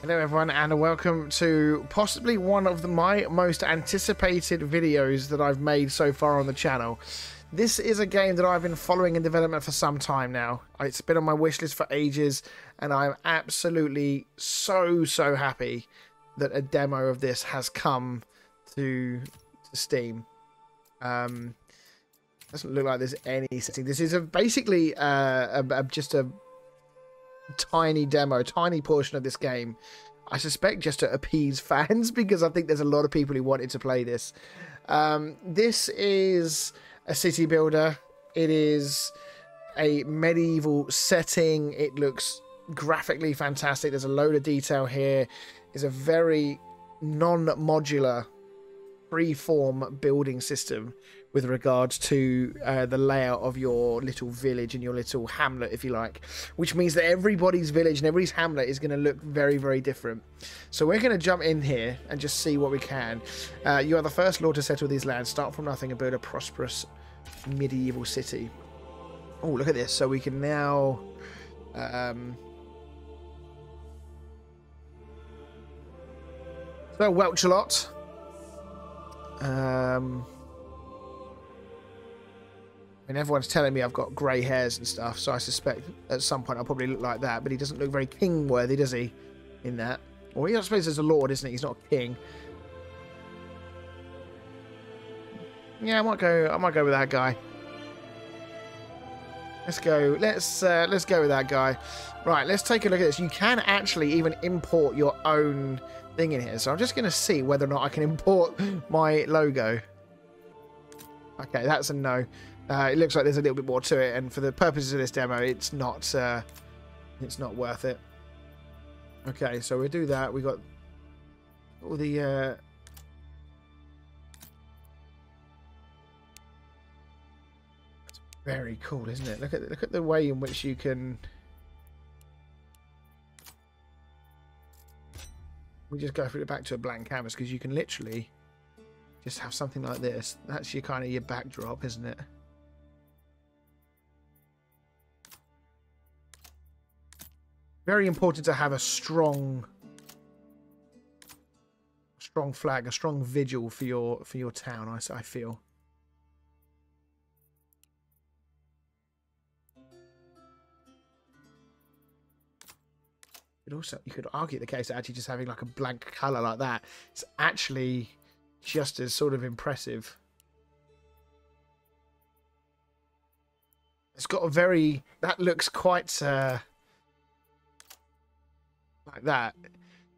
Hello everyone and welcome to possibly one of my most anticipated videos that I've made so far on the channel. This is a game that I've been following in development for some time now. It's been on my wish list for ages and I'm absolutely so happy that a demo of this has come to Steam. Doesn't look like there's any setting. This is basically just a tiny demo, tiny portion of this game. I suspect just to appease fans because I think there's a lot of people who wanted to play this. This is a city builder. It is a medieval setting. It looks graphically fantastic. There's a load of detail here. It's a very non-modular free-form building system with regards to the layout of your little village and your little hamlet, if you like, which means that everybody's village and everybody's hamlet is going to look very different. So we're going to jump in here and just see what we can. You are the first lord to settle these lands. Start from nothing and build a prosperous medieval city. Oh, look at this. So we can now so Welch a lot. I mean, everyone's telling me I've got grey hairs and stuff, so I suspect at some point I'll probably look like that, but he doesn't look very king-worthy, does he, in that? Well, I suppose there's a lord, isn't he? He's not a king. Yeah, I might go with that guy. Let's go with that guy. Right, let's take a look at this. You can actually even import your own thing in here, so I'm just going to see whether or not I can import my logo. Okay, that's a no. It looks like there's a little bit more to it, and for the purposes of this demo, it's not worth it. Okay, so we'll do that. We got all the it's very cool, isn't it? Look at the way in which you can. We just go through it back to a blank canvas because you can literally just have something like this. That's your kind of your backdrop, isn't it? Very important to have a strong flag, a strong vigil for your town. I feel. You could argue the case that actually just having like a blank color like that, it's actually just as sort of impressive. It's got a very, that looks quite like that.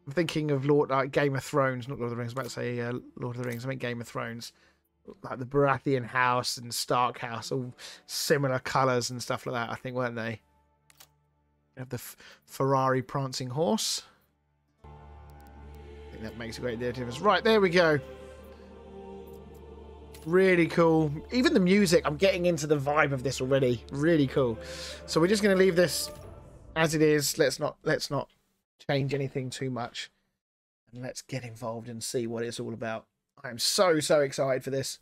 I'm thinking of Game of Thrones, not Lord of the Rings. I'm about to say Lord of the Rings. I mean Game of Thrones, like the Baratheon house and Stark house, all similar colours and stuff like that. I think, weren't they? You have the Ferrari prancing horse. I think that makes a great deal of difference. Right, there we go. Really cool. Even the music, I'm getting into the vibe of this already. Really cool. So we're just going to leave this as it is. Let's not change anything too much, and let's get involved and see what it's all about. I'm so excited for this,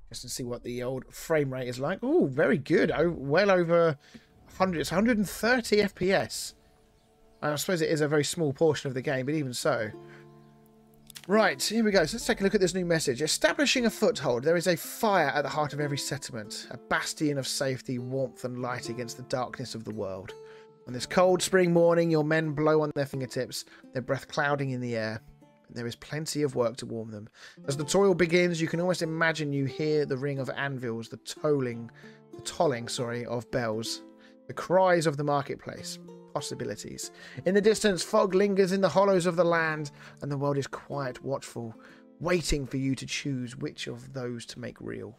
just to see what the old frame rate is like. Oh, very good. Oh, well over 100. It's 130 FPS. I suppose it is a very small portion of the game, but even so. Right, here we go. So let's take a look at this new message. Establishing a foothold. There is a fire at the heart of every settlement, a bastion of safety, warmth and light against the darkness of the world. On this cold spring morning, your men blow on their fingertips, their breath clouding in the air. There is plenty of work to warm them. As the toil begins, you can almost imagine you hear the ring of anvils, the tolling of bells, the cries of the marketplace. Possibilities. In the distance, fog lingers in the hollows of the land, and the world is quiet, watchful, waiting for you to choose which of those to make real.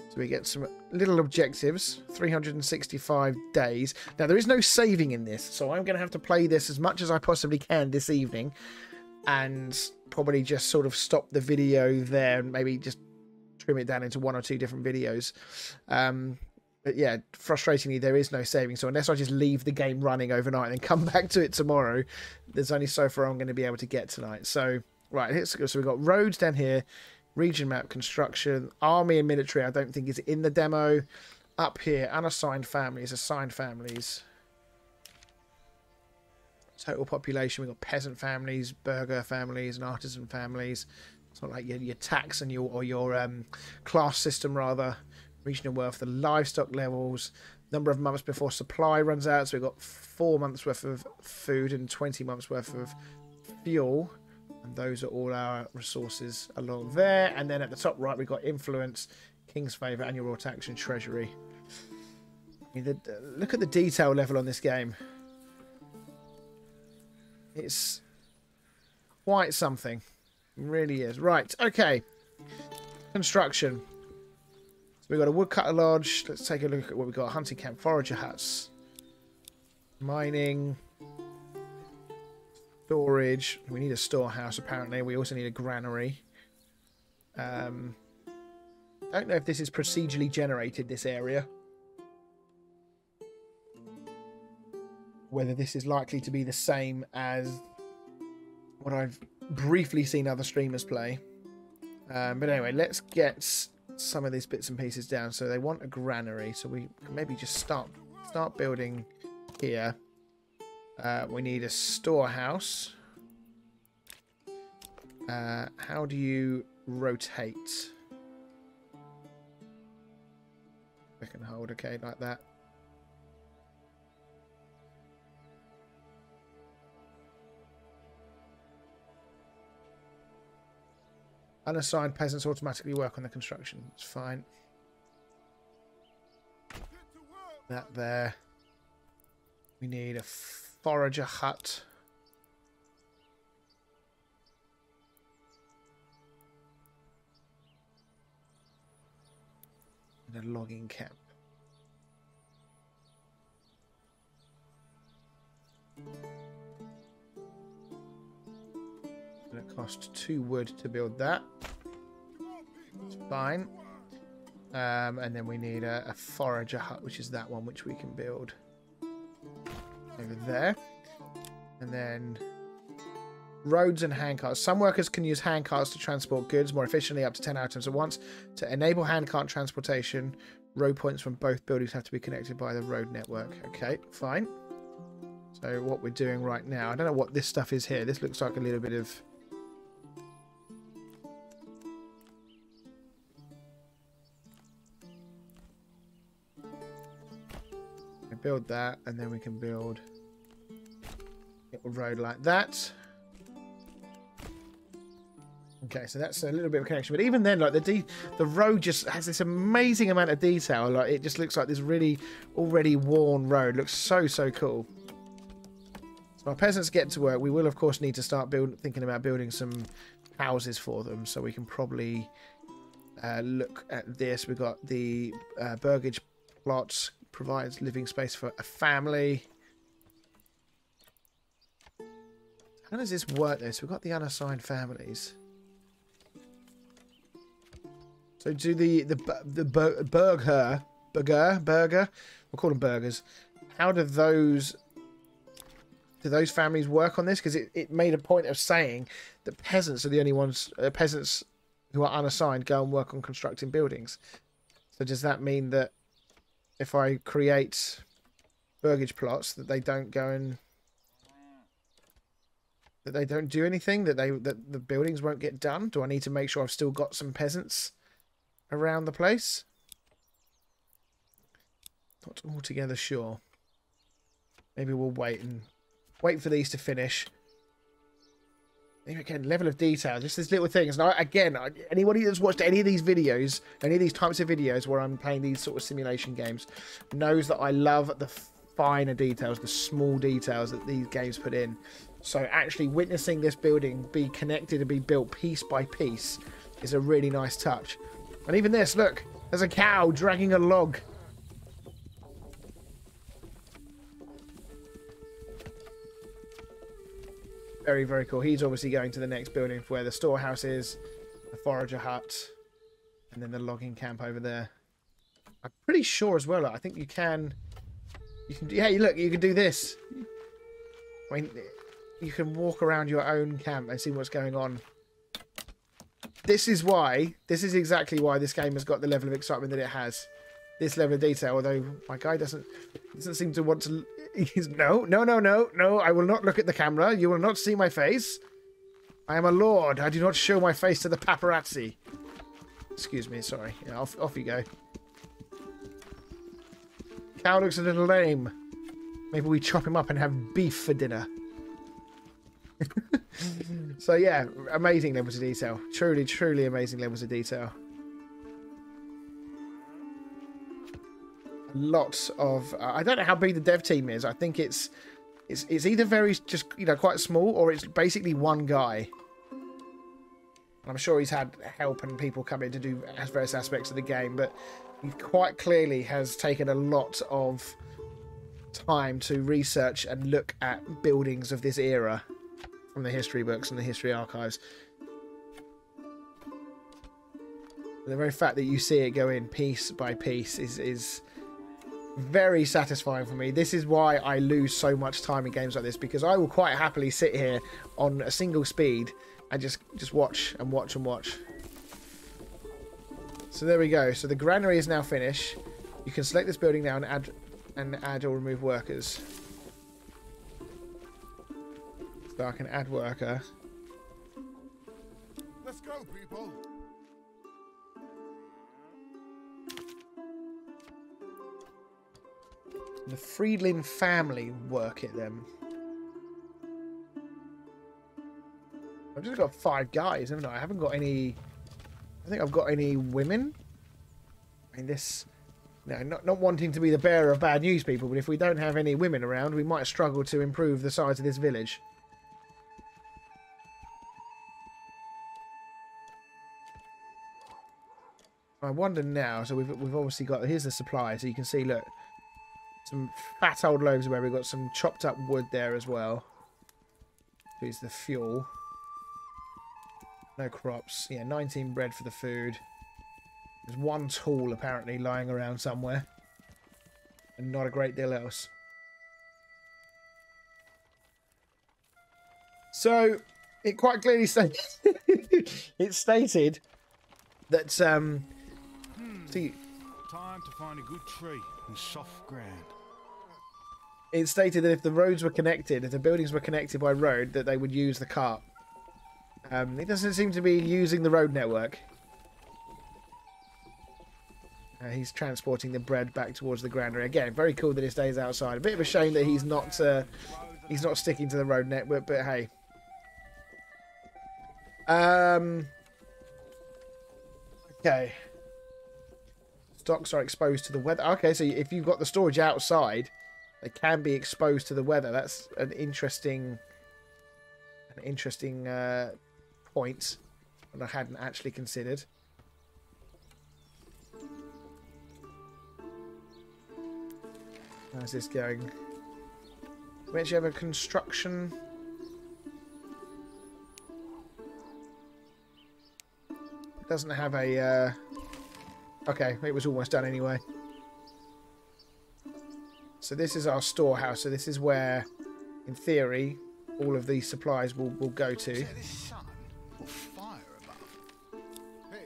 So we get some little objectives. 365 days. Now, there is no saving in this, so I'm going to have to play this as much as I possibly can this evening, and probably just sort of stop the video there and maybe just trim it down into 1 or 2 different videos. But yeah, frustratingly, there is no saving. So unless I just leave the game running overnight and then come back to it tomorrow, there's only so far I'm going to be able to get tonight. So, right, let's go. So we've got roads down here, region map, construction, army and military. I don't think is in the demo. Up here, unassigned families, assigned families. total population. We've got peasant families, burgher families, and artisan families. It's not like your tax and your class system, rather. Regional wealth, the livestock levels, number of months before supply runs out. So we've got 4 months worth of food and 20 months worth of fuel. And those are all our resources along there. And then at the top right, we've got influence, king's favour, annual royal tax, and treasury. I mean, look at the detail level on this game. It's quite something. It really is. Right, okay. Construction. So we've got a woodcutter lodge. Let's take a look at what we've got. Hunting camp, forager huts. Mining. Storage. We need a storehouse, apparently. We also need a granary. Don't know if this is procedurally generated, this area. Whether this is likely to be the same as what I've briefly seen other streamers play. But anyway, let's get some of these bits and pieces down. So they want a granary, so we can maybe just start building here. We need a storehouse. How do you rotate? Click and hold, okay, like that. Unassigned peasants automatically work on the construction. It's fine. That there. We need a forager hut. And a logging camp. It costs 2 wood to build that. It's fine. And then we need a forager hut, which is that one, which we can build over there. And then roads and handcarts. Some workers can use handcarts to transport goods more efficiently, up to 10 items at once. To enable handcart transportation, road points from both buildings have to be connected by the road network. Okay, fine. So what we're doing right now, I don't know what this stuff is here. This looks like a little bit of... build that, and then we can build a road like that. Okay, so that's a little bit of a connection, but even then, like the road just has this amazing amount of detail. Like it just looks like this really already worn road. Looks so cool. So our peasants get to work. We will of course need to start thinking about building some houses for them. So we can probably look at this. We've got the burgage plots. Provides living space for a family. How does this work though? So we've got the unassigned families. So do the burger, we'll call them burgers. How do those families work on this? Because it made a point of saying that peasants are the only ones, peasants who are unassigned go and work on constructing buildings. So does that mean that if I create burgage plots that they don't go and that they don't do anything, that the buildings won't get done? Do I need to make sure I've still got some peasants around the place? Not altogether sure. Maybe we'll wait for these to finish. Again, level of detail, just these little things. And anybody that's watched any of these videos, any of these types of videos where I'm playing these sort of simulation games, knows that I love the finer details, the small details that these games put in. So actually witnessing this building be connected and be built piece by piece is a really nice touch. And even this, look, there's a cow dragging a log. Very, very cool. He's obviously going to the next building where the storehouse is, the forager hut, and then the logging camp over there. I'm pretty sure as well, I think you can... Hey, look, you can do this. I mean, you can walk around your own camp and see what's going on. This is exactly why this game has got the level of excitement that it has. this level of detail. Although my guy doesn't seem to want to. He's no. I will not look at the camera. You will not see my face. I am a lord. I do not show my face to the paparazzi. Excuse me. Sorry. Yeah, off you go. Cow looks a little lame. Maybe we chop him up and have beef for dinner. So yeah, amazing levels of detail. Truly amazing levels of detail. Lots of I don't know how big the dev team is. I think it's either very just quite small, or it's basically one guy. I'm sure he's had help and people come in to do various aspects of the game, but he quite clearly has taken a lot of time to research and look at buildings of this era from the history books and the history archives. The very fact that you see it go in piece by piece is very satisfying for me. This is why I lose so much time in games like this, because I will quite happily sit here on a single speed and just watch and watch and watch. So there we go. So the granary is now finished. You can select this building now and add or remove workers. So I can add worker. Let's go, people. The Friedlin family work it then. I've just got 5 guys, haven't I? I haven't got any. I think I've got any women. I mean, this. No, not wanting to be the bearer of bad news, people, but if we don't have any women around, we might struggle to improve the size of this village. I wonder now. So we've obviously got. Here's the supply, so you can see. Look, some fat old loaves where we've got some chopped up wood there as well. Here's the fuel. No crops. Yeah, 19 bread for the food. There's 1 tool apparently lying around somewhere. And not a great deal else. So, it quite clearly stated... it stated that... see, time to find a good tree and soft ground. It stated that if the roads were connected, if the buildings were connected by road, that they would use the cart. It doesn't seem to be using the road network. He's transporting the bread back towards the granary. Again, very cool that it stays outside. A bit of a shame that he's not sticking to the road network, but hey. Okay. Stocks are exposed to the weather. Okay, so if you've got the storage outside, they can be exposed to the weather. That's an interesting point that I hadn't actually considered. How's this going? We actually have a construction. It doesn't have a. Okay, it was almost done anyway. So this is our storehouse. So this is where, in theory, all of these supplies will go to.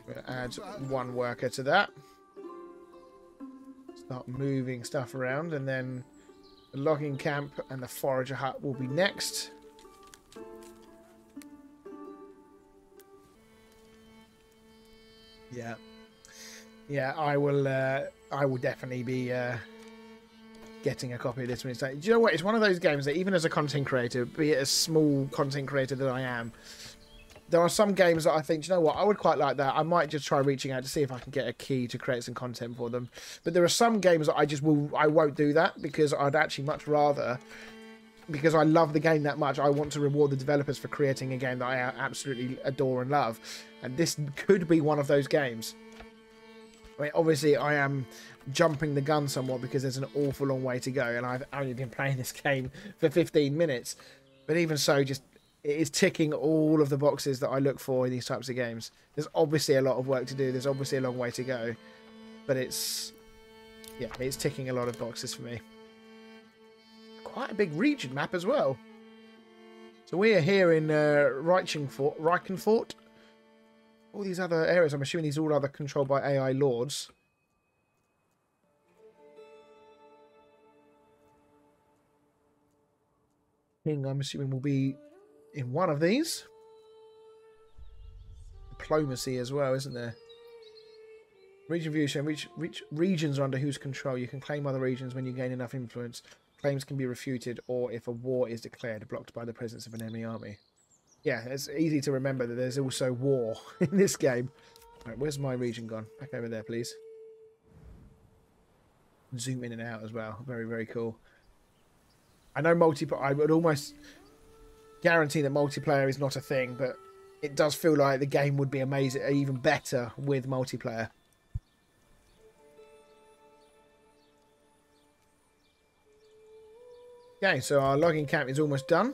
We'll add 1 worker to that. Start moving stuff around, and then the logging camp and the forager hut will be next. Yeah, I will definitely be getting a copy of this one. Do you know what? It's one of those games that even as a content creator, be it a small content creator that I am, there are some games that I think, do you know what, I would quite like that. I might just try reaching out to see if I can get a key to create some content for them. But there are some games that I won't do that, because I'd actually much rather, because I love the game that much, I want to reward the developers for creating a game that I absolutely adore and love. And this could be one of those games. I mean, obviously I am jumping the gun somewhat because there's an awful long way to go, and I've only been playing this game for 15 minutes. But even so, just it is ticking all of the boxes that I look for in these types of games. There's obviously a lot of work to do. There's obviously a long way to go. But it's ticking a lot of boxes for me. Quite a big region map as well. So we are here in Reichenfort. All these other areas, I'm assuming these are all other controlled by AI lords. King, I'm assuming, will be in one of these. Diplomacy as well, isn't there? Region view showing which regions are under whose control. You can claim other regions when you gain enough influence. Claims can be refuted, or if a war is declared, blocked by the presence of an enemy army. Yeah, it's easy to remember that there's also war in this game. Right, where's my region gone? Back over there, please. Zoom in and out as well. Very, very cool. I know multiplayer. I would almost guarantee that multiplayer is not a thing, but it does feel like the game would be amazing, even better with multiplayer. Okay, so our logging camp is almost done.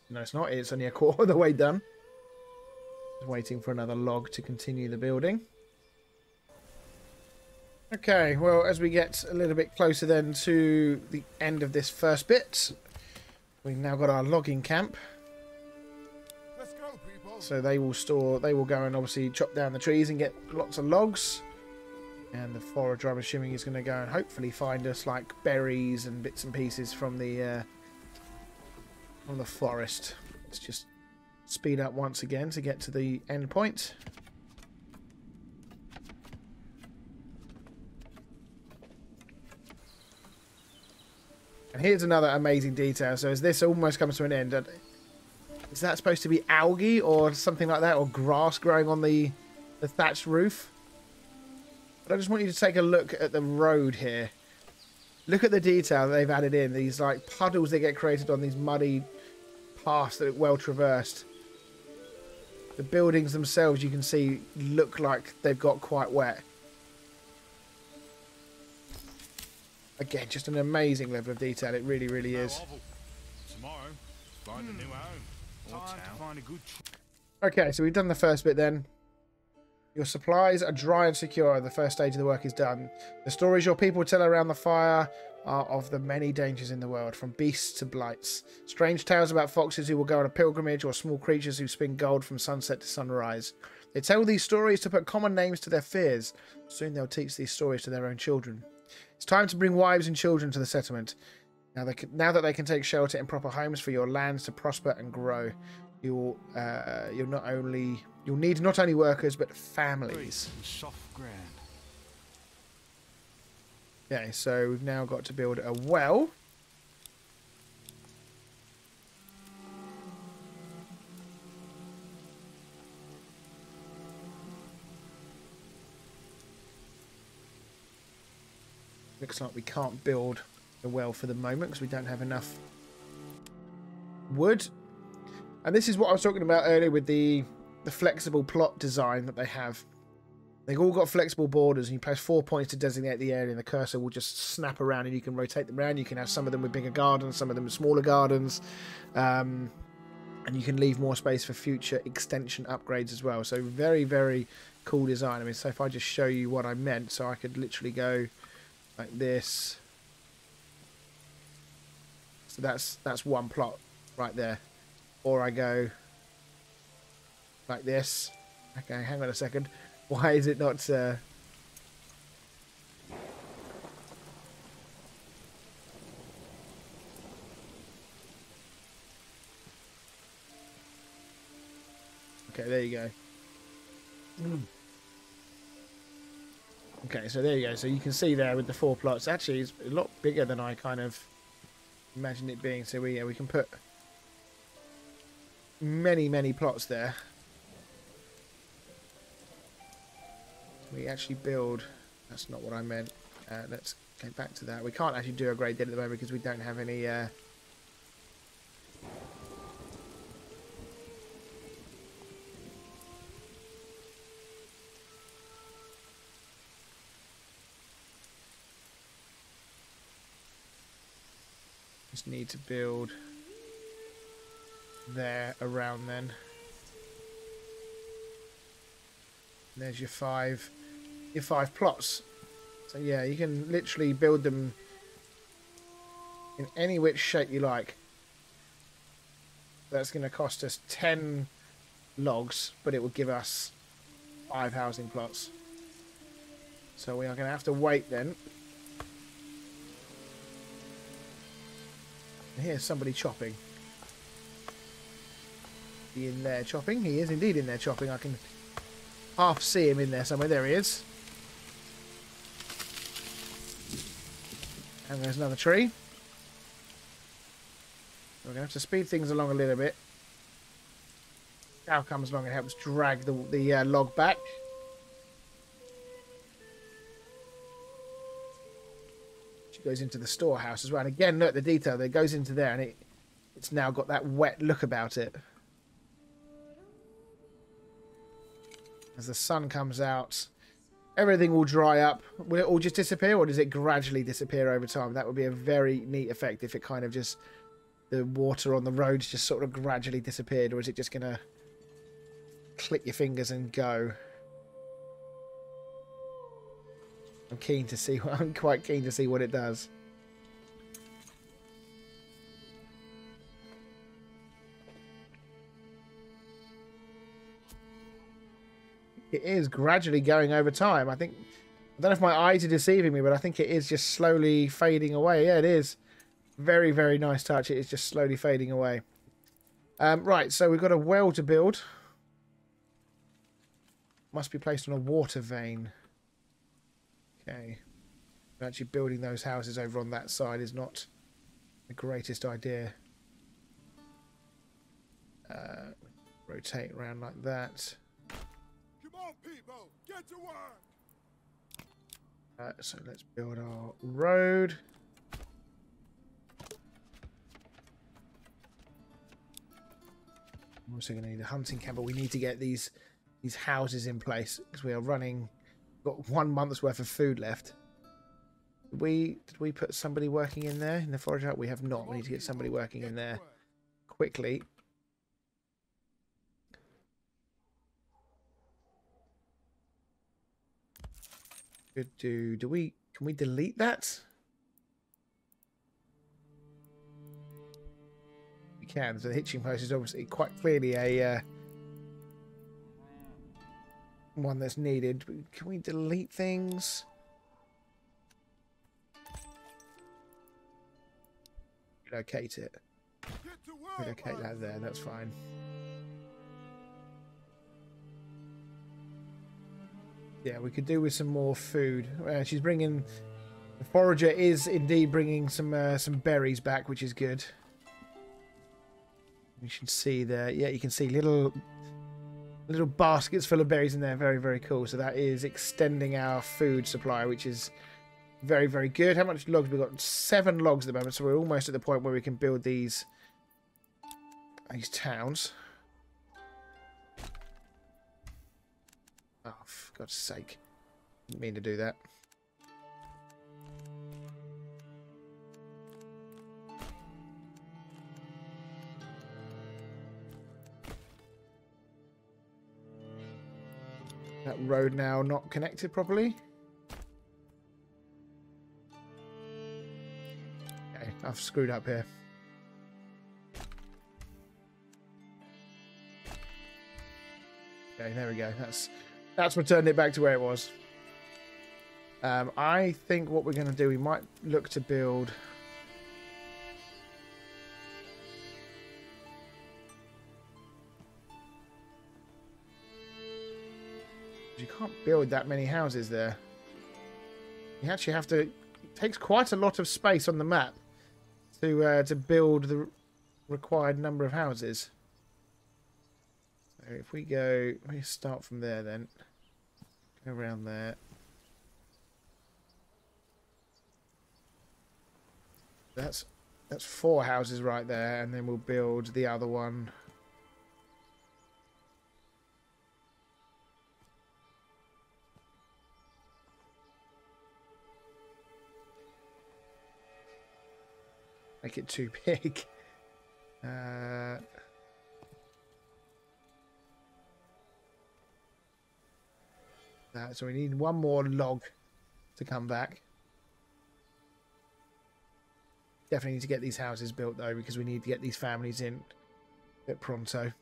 No, it's not. It's only a quarter of the way done. Just waiting for another log to continue the building. Okay, well, as we get a little bit closer then to the end of this first bit, we've now got our logging camp. Let's go, people. So they will go and obviously chop down the trees and get lots of logs. And the forager, I'm assuming, is going to go and hopefully find us like berries and bits and pieces from the forest. Let's just speed up once again to get to the end point. And here's another amazing detail. So as this almost comes to an end, is that supposed to be algae or something like that, or grass growing on the thatched roof? But I just want you to take a look at the road here. Look at the detail that they've added in. These like puddles that get created on these muddy paths that are well traversed. The buildings themselves, you can see, look like they've got quite wet. Again, just an amazing level of detail. It really, really is. Tomorrow, find a new home. Time to find a good Okay, so we've done the first bit then. Your supplies are dry and secure. The first stage of the work is done. The stories your people tell around the fire are of the many dangers in the world, from beasts to blights. Strange tales about foxes who will go on a pilgrimage, or small creatures who spin gold from sunset to sunrise. They tell these stories to put common names to their fears. Soon they'll teach these stories to their own children. It's time to bring wives and children to the settlement. Now that they can take shelter in proper homes for your lands to prosper and grow. You'll need not only workers but families. soft ground. Okay, so we've now got to build a well. Looks like we can't build a well for the moment because we don't have enough wood. And this is what I was talking about earlier with the flexible plot design that they have. They've all got flexible borders, and you place 4 points to designate the area, and the cursor will just snap around, and you can rotate them around. You can have some of them with bigger gardens, some of them with smaller gardens, and you can leave more space for future extension upgrades as well. So very, very cool design. I mean, so if I just show you what I meant, so I could literally go like this. So that's one plot right there. Or I go like this. Okay, hang on a second. Why is it not... Okay, there you go. Okay, so there you go. So you can see there with the 4 plots. Actually, it's a lot bigger than I kind of imagined it being. So we can put many plots there. We actually build... That's not what I meant. Let's get back to that. We can't actually do a great deal at the moment because we don't have any... Just need to build there around then. There's your five plots. So yeah, you can literally build them in any which shape you like. That's going to cost us 10 logs, but it will give us 5 housing plots. So we are going to have to wait then. And here's somebody chopping. He in there chopping? He is indeed in there chopping. I can half see him in there somewhere. There he is. And there's another tree. We're going to have to speed things along a little bit. Cow comes along and helps drag the log back. She goes into the storehouse as well. And again, look at the detail. It goes into there and it's now got that wet look about it. As the sun comes out, everything will dry up. Will it all just disappear, or does it gradually disappear over time? That would be a very neat effect if it kind of just... the water on the roads just sort of gradually disappeared, or is it just going to click your fingers and go? I'm keen to see. I'm quite keen to see what it does. It is gradually going over time. I don't know if my eyes are deceiving me, but I think it is just slowly fading away. Yeah, it is. Very, very nice touch. It is just slowly fading away. Right, so we've got a well to build. Must be placed on a water vein. Okay. Actually building those houses over on that side is not the greatest idea. Rotate around like that. Come on, people, get to work. So let's build our road. I'm also going to need a hunting camp, but we need to get these houses in place because we are running. Got 1 month's worth of food left. Did we put somebody working in there in the forage hut? We have not. We need to get somebody working in there quickly. Can we delete that? We can. So the hitching post is obviously quite clearly a one that's needed. Can we delete things? Relocate it. Relocate that there. That's fine. Yeah, we could do with some more food. She's bringing... The forager is indeed bringing some berries back, which is good. You can see there. Yeah, you can see little baskets full of berries in there. Very, very cool. So that is extending our food supply, which is very, very good. How much logs? We've got 7 logs at the moment, so we're almost at the point where we can build these towns. Oh, for God's sake. Didn't mean to do that. That road now not connected properly. Okay, I've screwed up here. Okay, there we go. That's returned it back to where it was. I think what we're going to do, we might look to build... You can't build that many houses there. You actually have to... It takes quite a lot of space on the map to build the required number of houses. So if we go... Let me start from there then. Go around there. That's 4 houses right there, and then we'll build the other one. Make it too big. So we need 1 more log to come back. Definitely need to get these houses built though, because we need to get these families in a bit pronto.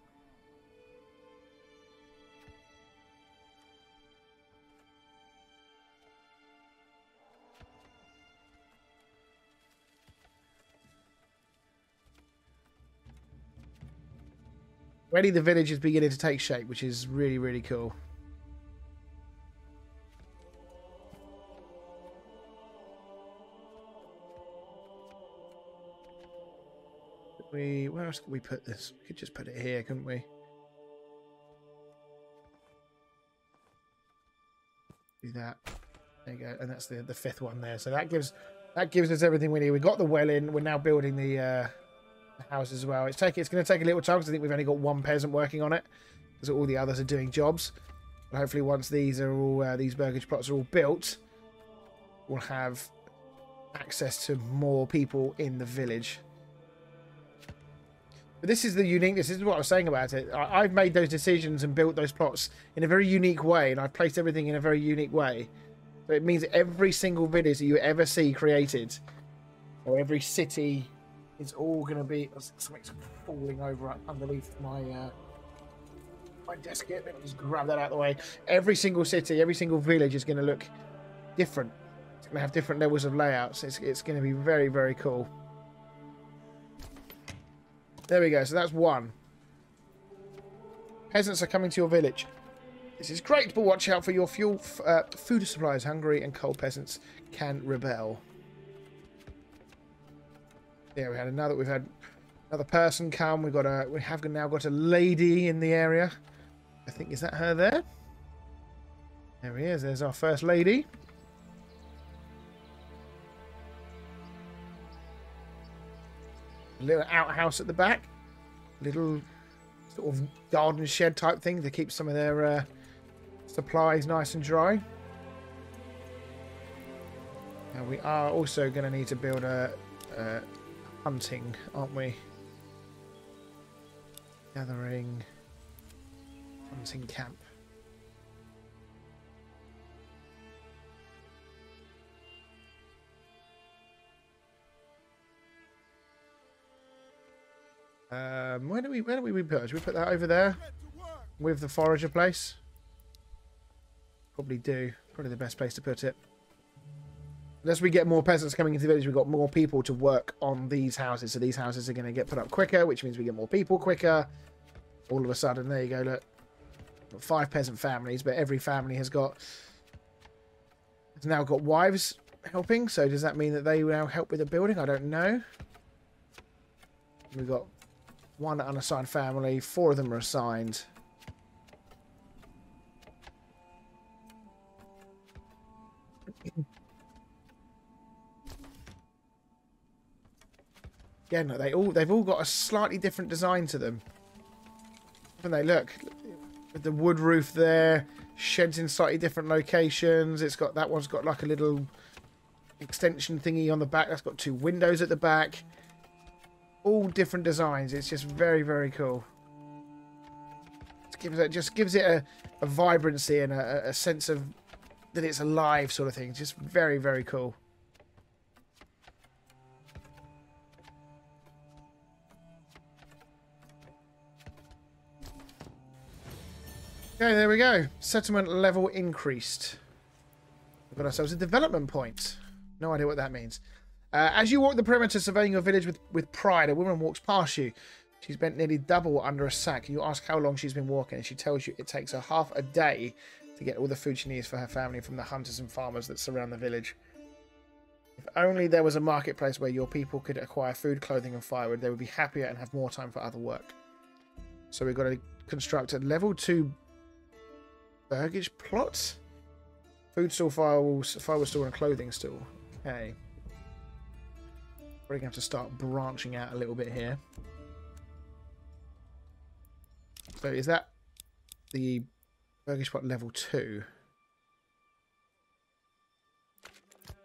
Already the village is beginning to take shape, which is really, really cool. Where else could we put this? We could just put it here, couldn't we? Do that. There you go, and that's the fifth one there. So that gives us everything we need. We got the well in. We're now building the house as well. It's going to take a little time because I think we've only got one peasant working on it because all the others are doing jobs. But hopefully, once these are all these burgage plots are all built, we'll have access to more people in the village. But this is the uniqueness. This is what I was saying about it. I've made those decisions and built those plots in a very unique way, and I've placed everything in a very unique way. So it means that every single village that you ever see created, or every city, is all going to be... Something's falling over underneath my desk here. Let me just grab that out of the way. Every single city, every single village is going to look different. It's going to have different levels of layouts. It's going to be very, very cool. There we go. So that's one. Peasants are coming to your village. This is great, but watch out for your food supplies. Hungry and cold peasants can rebel. Yeah, we've had another person come. We have now got a lady in the area. I think, is that her there? There he is. There's our first lady. A little outhouse at the back. Little sort of garden shed type thing to keep some of their supplies nice and dry. Now we are also going to need to build a hunting, aren't we? Gathering hunting camp. Where do we put it? Should we put that over there with the forager place? Probably do. Probably the best place to put it. As we get more peasants coming into the village, we've got more people to work on these houses. So these houses are going to get put up quicker, which means we get more people quicker. All of a sudden, there you go, look. Got 5 peasant families, but every family has now got wives helping. So does that mean that they now help with the building? I don't know. We've got 1 unassigned family. 4 of them are assigned. Again, they've all got a slightly different design to them. When they look, with the wood roof there, sheds in slightly different locations. It's got that one's got like a little extension thingy on the back. That's got 2 windows at the back. All different designs. It's just very, very cool. It just gives it a vibrancy and a sense of that it's alive sort of thing. It's just very, very cool. Okay, there we go. Settlement level increased. We've got ourselves a development point. No idea what that means. As you walk the perimeter surveying your village with pride, a woman walks past you. She's bent nearly double under a sack. You ask how long she's been walking, and she tells you it takes her half a day to get all the food she needs for her family from the hunters and farmers that surround the village. If only there was a marketplace where your people could acquire food, clothing, and firewood, they would be happier and have more time for other work. So we've got to construct a level 2 burgage plot. Food store, firewood store, and clothing store. Okay. We're going to have to start branching out a little bit here. So is that the burgage plot level 2?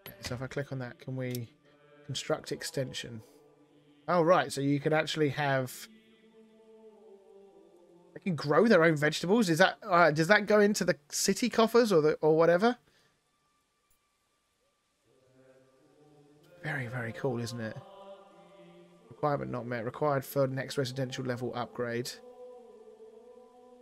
Okay, so if I click on that, can we construct extension? Oh, right. So you can actually have... They can grow their own vegetables. Is that does that go into the city coffers or whatever? Very, very cool, isn't it? Requirement not met. Required for next residential level upgrade.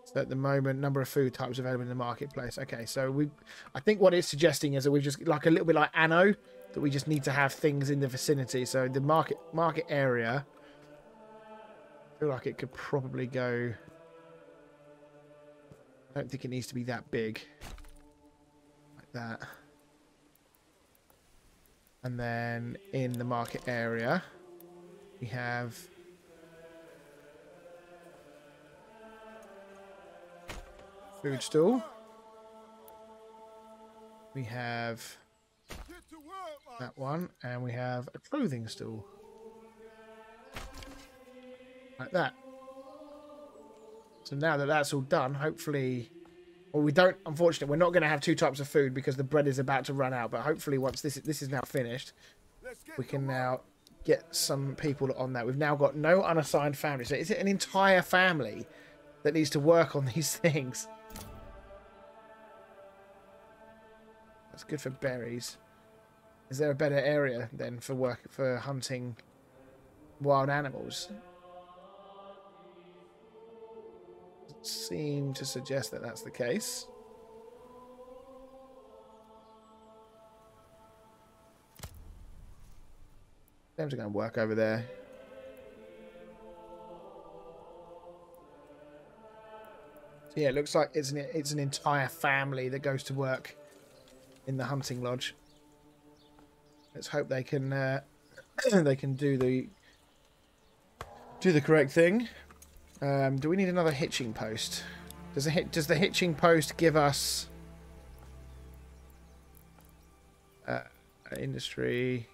So at the moment, number of food types available in the marketplace. Okay, so I think what it's suggesting is that we've just like a little bit like Anno, that we just need to have things in the vicinity. So the market area, I feel like it could probably go I don't think it needs to be that big. Like that. And then in the market area, we have food stall. We have that one, and we have a clothing stall. Like that. So now that that's all done, hopefully... Well, we don't... Unfortunately, we're not going to have 2 types of food because the bread is about to run out. But hopefully once this is now finished, we can now get some people on that. We've now got no unassigned family. So is it an entire family that needs to work on these things? That's good for berries. Is there a better area then for hunting wild animals? Seem to suggest that that's the case. Them are going to work over there. So yeah, it looks like it's an entire family that goes to work in the hunting lodge. Let's hope they can they can do the correct thing. Do we need another hitching post? Does the hitching post give us industry?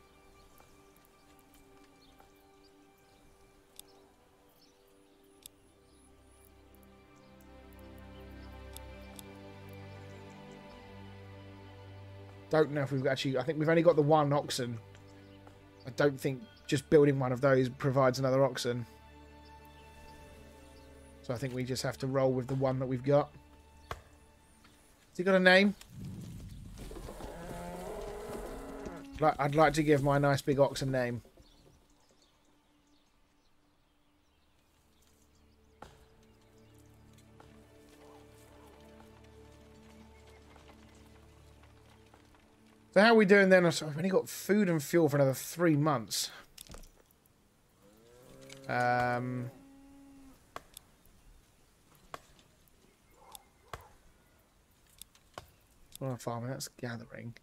Don't know if we've actually... I think we've only got the 1 oxen. I don't think just building one of those provides another oxen. So I think we just have to roll with the one that we've got. Has he got a name? I'd like to give my nice big ox a name. So how are we doing then? So I've only got food and fuel for another 3 months. Farming, that's gathering.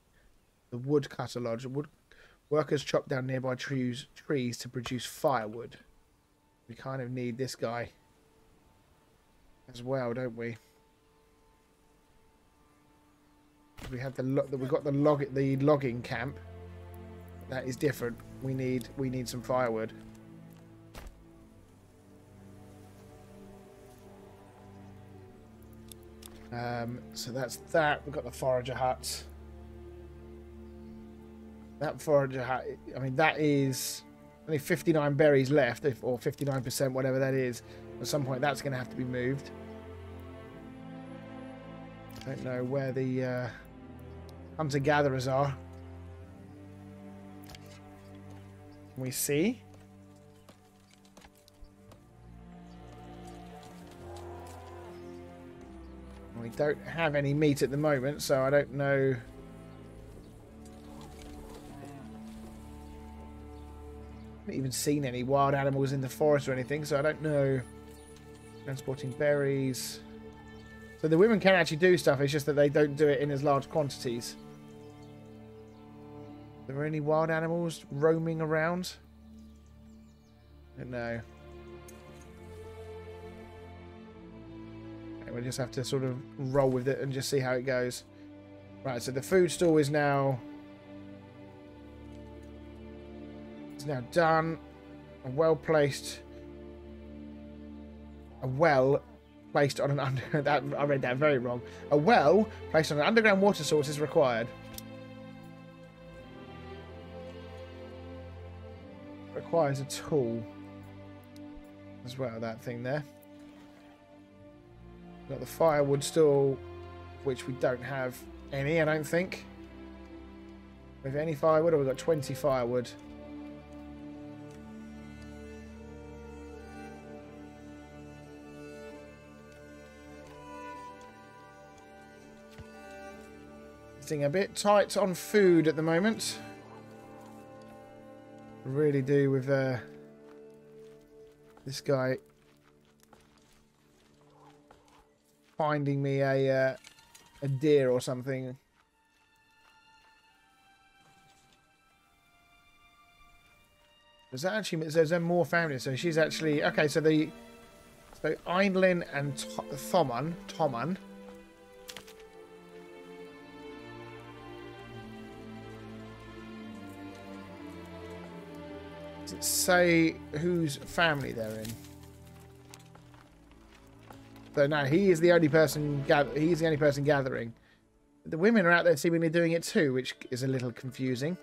The woodcutter lodge. Workers chop down nearby trees to produce firewood. We kind of need this guy as well, don't we? We have we've got the logging camp. That is different. We need some firewood. So that's that. We've got the forager hut. That forager hut, I mean, that is only 59 berries left, or 59%, whatever that is. At some point, that's going to have to be moved. I don't know where the hunter-gatherers are. Can we see? We don't have any meat at the moment, so I don't know. I haven't even seen any wild animals in the forest or anything, so I don't know. Transporting berries. So the women can actually do stuff, it's just that they don't do it in as large quantities. Are there any wild animals roaming around? I don't know. We'll just have to sort of roll with it and just see how it goes. Right, so the food stall is now done. A well placed on an I read that very wrong. A well placed on an underground water source is required. Requires a tool as well, that thing there. Got the firewood stall, which we don't have any, I don't think. We have any firewood, or we've got 20 firewood. Getting a bit tight on food at the moment. Really do with this guy finding me a deer or something. Does that actually? There's more families. So she's actually okay. So Eindlin and Tommen. Does it say whose family they're in? So no, he is the only person. He's the only person gathering. The women are out there seemingly doing it too, which is a little confusing.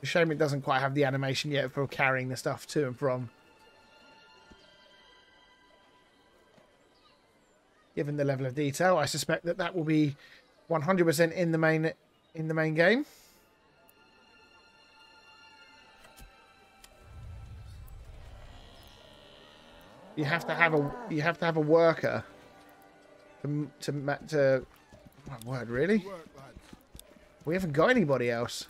A shame it doesn't quite have the animation yet for carrying the stuff to and from. Given the level of detail, I suspect that will be 100% in the main game. You have to have a worker to my word, really? We haven't got anybody else.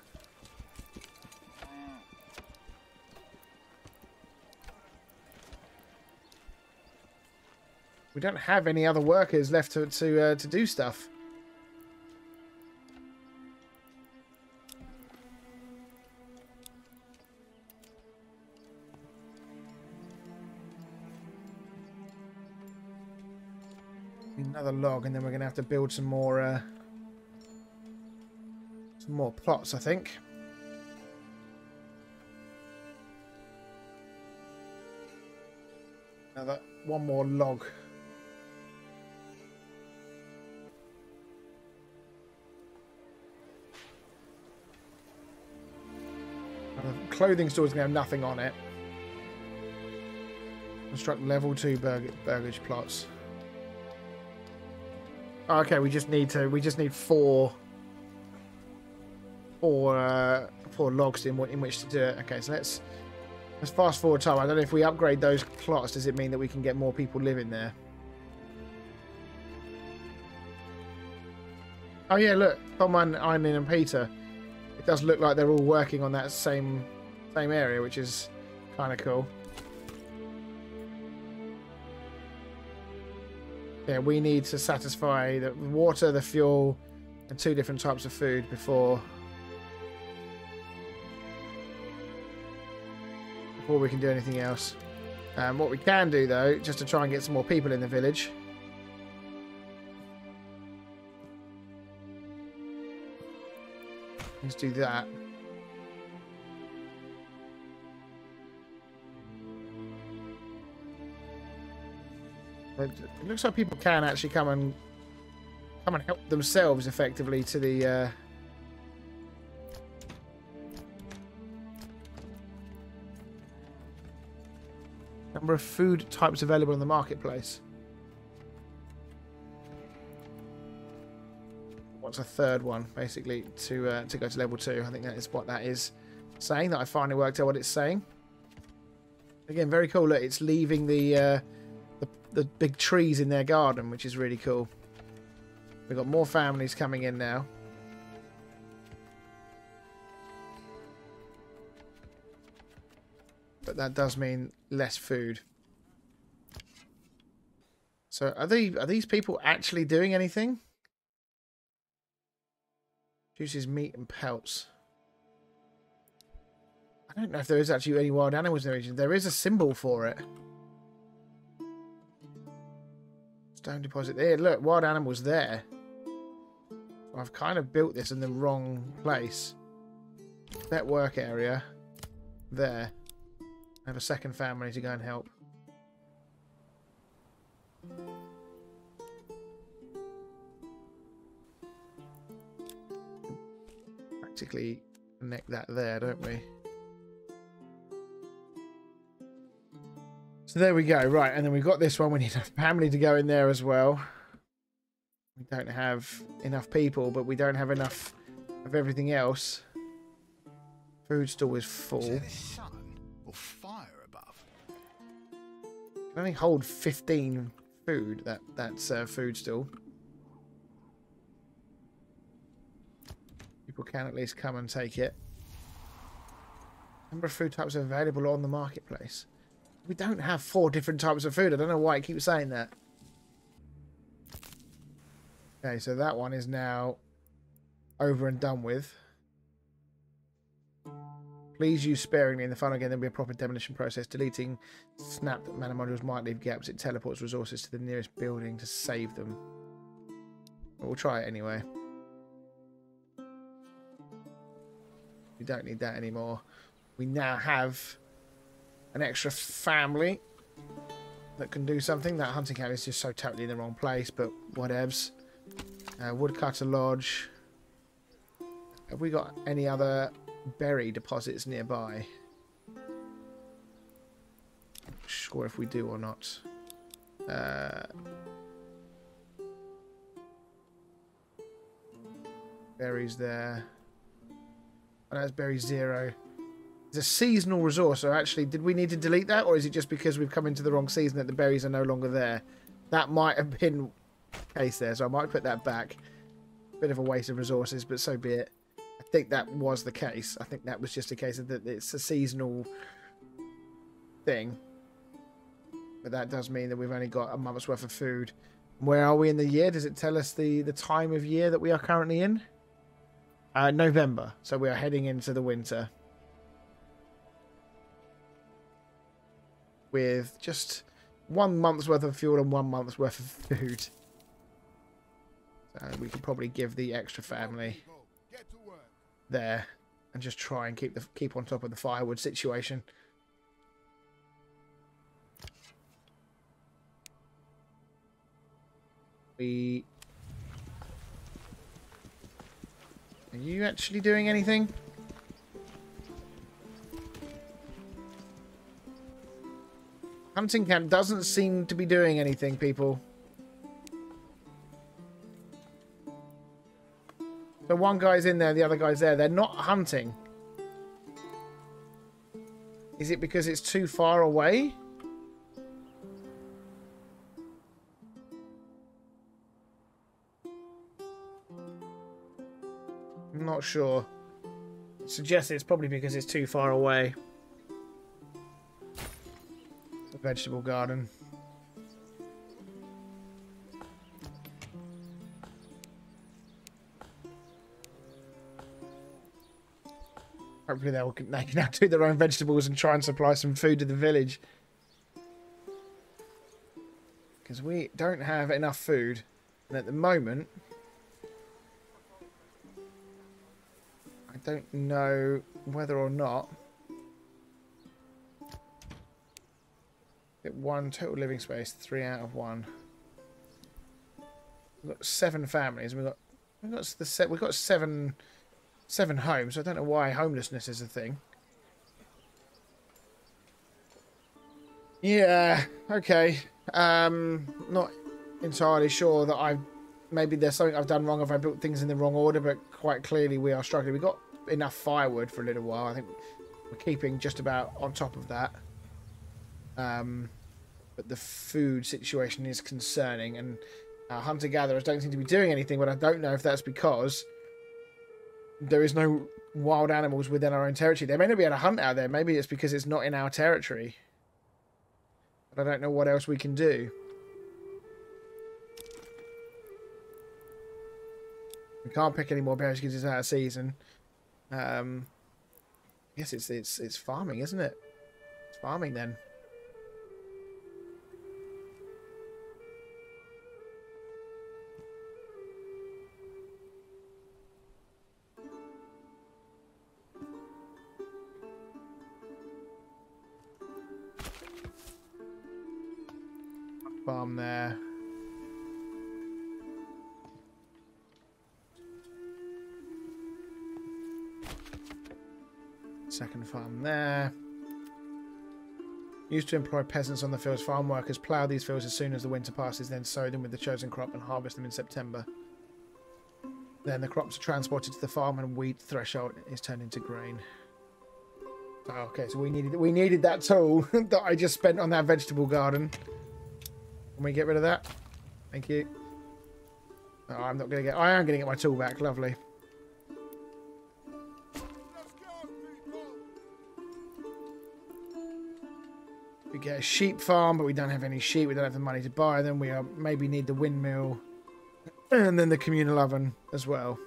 We don't have any other workers left to do stuff. Another log, and then we're going to have to build some more plots, I think. One more log. The clothing store is going to have nothing on it. Construct level 2 burgage plots. Oh, okay, we just need 4 logs in which to do it. Okay, so let's fast forward time. I don't know if we upgrade those plots. Does it mean that we can get more people living there? Oh yeah, look, Tom and Eindlin and Peter. It does look like they're all working on that same area, which is kind of cool. Yeah, we need to satisfy the water, the fuel, and 2 different types of food before we can do anything else. What we can do, though, just to try and get some more people in the village. Let's do that. It looks like people can actually come and help themselves effectively to the number of food types available in the marketplace. What's a third one, basically, to go to level 2. I think that is what that is saying. That I finally worked out what it's saying. Again, very cool. Look, it's leaving the big trees in their garden, which is really cool. We've got more families coming in now. But that does mean less food. So are these people actually doing anything? Juices meat and pelts. I don't know if there is actually any wild animals in the region. There is a symbol for it. Stone deposit there. Look, wild animals there. I've kind of built this in the wrong place. That work area. There. I have a second family to go and help. Practically connect that there, don't we? So there we go. Right, and then we've got this one. We need a family to go in there as well. We don't have enough people, but we don't have enough of everything else. Food store is full. Is there the sun or fire above? Can only hold 15 food. That's food store. People can at least come and take it. Number of food types available on the marketplace. We don't have 4 different types of food. I don't know why it keeps saying that. Okay, so that one is now over and done with. Please use sparingly in the final game. There'll be a proper demolition process. Deleting snapped mana modules might leave gaps. It teleports resources to the nearest building to save them. But we'll try it anyway. We don't need that anymore. We now have an extra family that can do something. That hunting camp is just so totally in the wrong place, but whatevs. Woodcutter Lodge. Have we got any other berry deposits nearby? Not sure if we do or not. Berries there. Oh, that's berry 0. It's a seasonal resource, so actually, did we need to delete that, or is it just because we've come into the wrong season that the berries are no longer there? That might have been the case there, so I might put that back. Bit of a waste of resources, but so be it. I think that was the case. I think that was just a case of that it's a seasonal thing. But that does mean that we've only got a month's worth of food. Where are we in the year? Does it tell us the time of year that we are currently in? November. So we are heading into the winter. With just 1 month's worth of fuel and 1 month's worth of food. So we could probably give the extra family there and just try and keep on top of the firewood situation. Are you actually doing anything? Hunting camp doesn't seem to be doing anything, people. So one guy's in there, the other guy's there. They're not hunting. Is it because it's too far away? I'm not sure. I suggest it's probably because it's too far away. The vegetable garden. Hopefully they can now do their own vegetables and try and supply some food to the village. Because we don't have enough food. And at the moment, I don't know whether or not. Get 1 total living space, 3 out of 1. We've got 7 families. We've got 7 homes. I don't know why homelessness is a thing. Yeah, okay. Not entirely sure that maybe there's something I've done wrong if I built things in the wrong order, but quite clearly we are struggling. We've got enough firewood for a little while. I think we're keeping just about on top of that. But the food situation is concerning, and hunter-gatherers don't seem to be doing anything, but I don't know if that's because there is no wild animals within our own territory. They may not be able to hunt out there. Maybe it's because it's not in our territory. But I don't know what else we can do. We can't pick any more berries because it's out of season. I guess it's farming, isn't it? It's farming then. Farm there. Second farm there. Used to employ peasants on the fields. Farm workers plough these fields as soon as the winter passes, then sow them with the chosen crop and harvest them in September. Then the crops are transported to the farm and wheat threshold is turned into grain. Oh, okay, so we needed that tool that I just spent on that vegetable garden. Can we get rid of that? Thank you. Oh, I am going to get my tool back. Lovely. We get a sheep farm, but we don't have any sheep. We don't have the money to buy them. We maybe need the windmill and then the communal oven as well.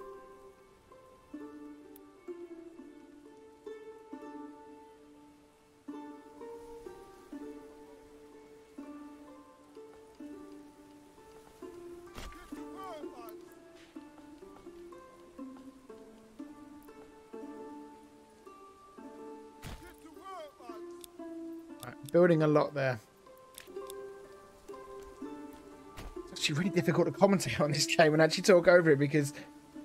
Building a lot there. It's actually really difficult to commentate on this game and actually talk over it because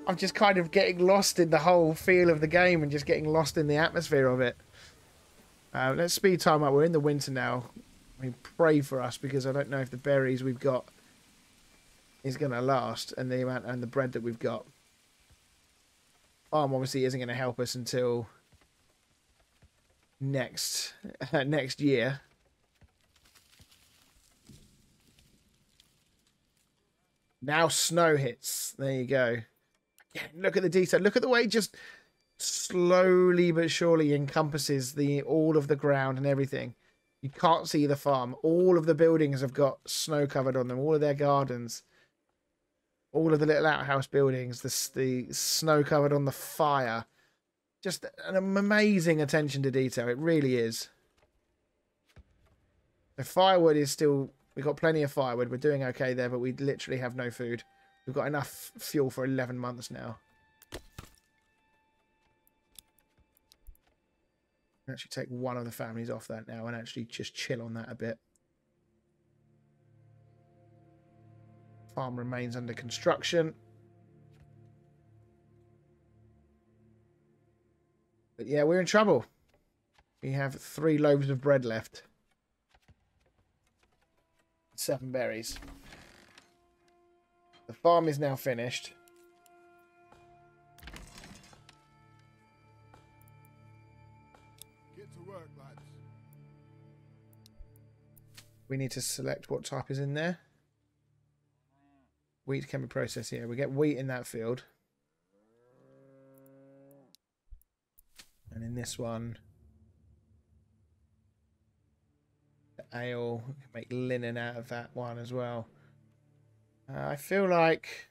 I'm just kind of getting lost in the whole feel of the game and just getting lost in the atmosphere of it. Let's speed time up. We're in the winter now. I mean, pray for us because I don't know if the berries we've got is going to last and the amount and the bread that we've got. Farm obviously isn't going to help us until next year. Now snow hits. There you go. Yeah, look at the detail. Look at the way it just slowly but surely encompasses all of the ground and everything. You can't see the farm. All of the buildings have got snow covered on them. All of their gardens. All of the little outhouse buildings. The snow covered on the fire. Just an amazing attention to detail. It really is. The firewood is still... We've got plenty of firewood. We're doing okay there, but we literally have no food. We've got enough fuel for 11 months now. Actually take one of the families off that now and actually just chill on that a bit. Farm remains under construction. But yeah, we're in trouble. We have 3 loaves of bread left. 7 berries. The farm is now finished. Get to work, lads. We need to select what type is in there. Wheat can be processed here. We get wheat in that field. And in this one, the ale, we can make linen out of that one as well. I feel like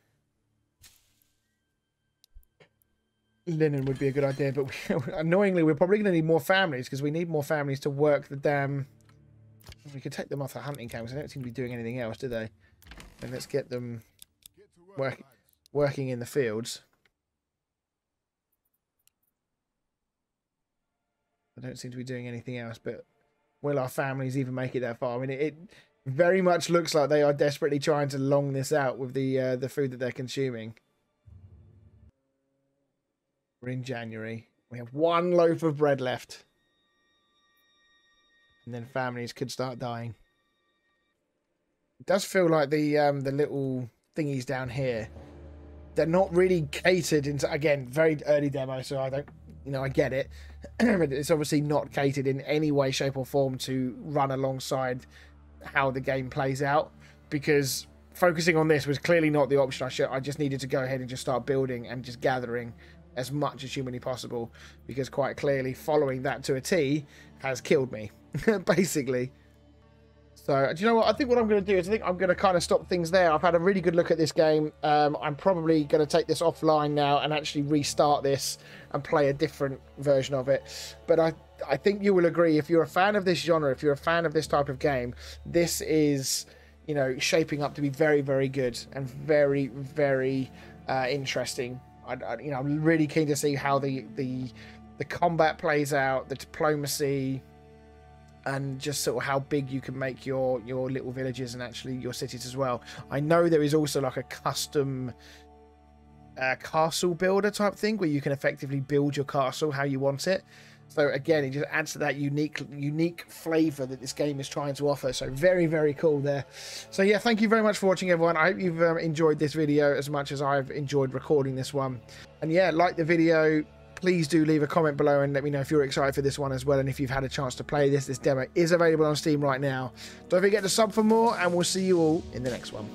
linen would be a good idea, but annoyingly, we're probably going to need more families because we need more families to work the damn... We could take them off the hunting camps. They don't seem to be doing anything else, do they? And let's get them working in the fields. I don't seem to be doing anything else, but will our families even make it that far? I mean, it very much looks like they are desperately trying to long this out with the food that they're consuming. We're in January. We have 1 loaf of bread left. And then families could start dying. It does feel like the little thingies down here, they're not really catered into, again, very early demo, so I don't, I get it. But it's obviously not catered in any way, shape or form to run alongside how the game plays out, because focusing on this was clearly not the option. I just needed to go ahead and just start building and just gathering as much as humanly possible, because quite clearly following that to a T has killed me, basically. So, do you know what? I think what I'm going to do is I think I'm going to kind of stop things there. I've had a really good look at this game. I'm probably going to take this offline now and actually restart this and play a different version of it. But I think you will agree, if you're a fan of this genre, if you're a fan of this type of game, this is, shaping up to be very, very good and very, very interesting. I'm really keen to see how the combat plays out, the diplomacy, and just sort of how big you can make your little villages and actually your cities as well. I know there is also like a custom castle builder type thing where you can effectively build your castle how you want it. So again, it just adds to that unique flavor that this game is trying to offer. So very, very cool there. So yeah, thank you very much for watching, everyone. I hope you've enjoyed this video as much as I've enjoyed recording this one. And yeah, like the video. Please do leave a comment below and let me know if you're excited for this one as well, and if you've had a chance to play this. This demo is available on Steam right now. Don't forget to sub for more, and we'll see you all in the next one.